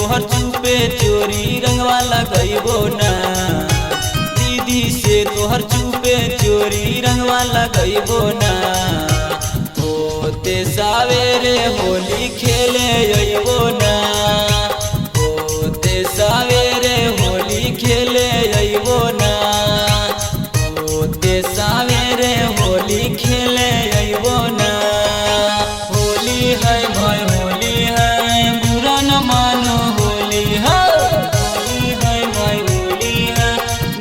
तोहर चुपे चोरी रंगवा लगैबो ना। दीदी से तोहर चुपे चोरी रंगवा लगैबो ना। होते सवेरे होली खेले अइबो ना। होते सवेरे होली खेले अइबो ना। होते सवेरे होली खेले अइबो ना। होली है भाई होली है, बुरा न मानो होली है। होली है भाई होली है,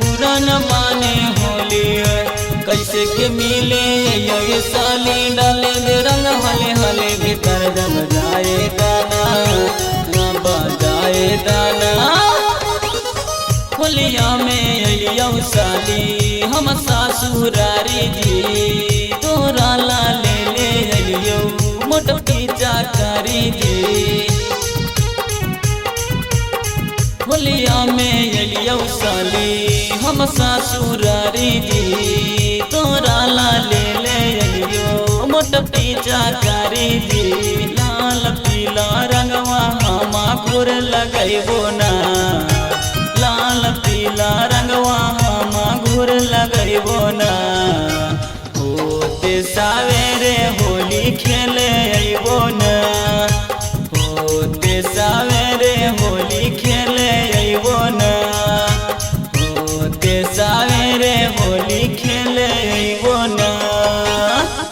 बुरा न माने होली है। कैसे के मिले ये साली, डाले दे रंग हले हले भीतर जब जाए दाना, ना बजाए दाना। होलिया में अइयो साली हम ससुरारी जी, तोरा ला ले ले अइयो मोटकी चाकारी जी। होलिया में अइयो साली हम ससुरारी जी, तोरा ला ले ले अइयो मोटकी चाकारी जी। लाल पीला रंगवा हमा घोर लगैबो ना। लाल पीला रंगवा हमा घोर लगैबो ना। होते सवेरे होली खेले अइबो ना। होते सवेरे होली खेले अइबो ना। होते सवेरे होली खेले अइबो ना।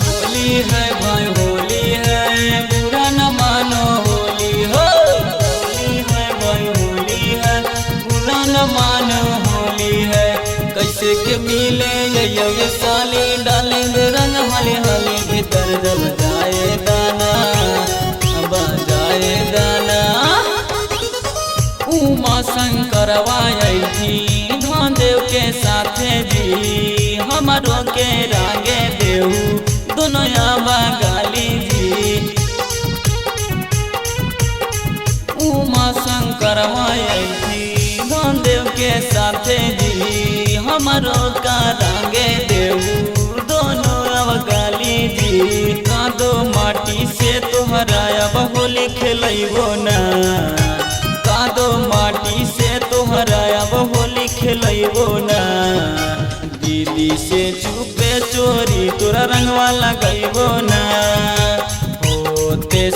होली है भाई होली है, बुरा न मानो होली हो। होली है भाई होली है, बुरा न मानो होली है। कैसे के मिले ये साली, डाले दे रंग हले हले भीतर जब जाए दाना, बजाए दाना। उमा शंकरवा अइथी धान देव के साथे जी, हमारो के रागे देहू दोनों आबा गाली जी। उमा शंकरवा अइथी धान देव के साथे जी, हमारो का रागे देहू दोनों अब गाली जी। कादो माटी से तोहरा अब होली खेलैबो ना। कादो माटी से तोहरा अब होली खेलैबो ना। दीदी से चुपे चोरी तोरा रंगवा लगैबो ना। होते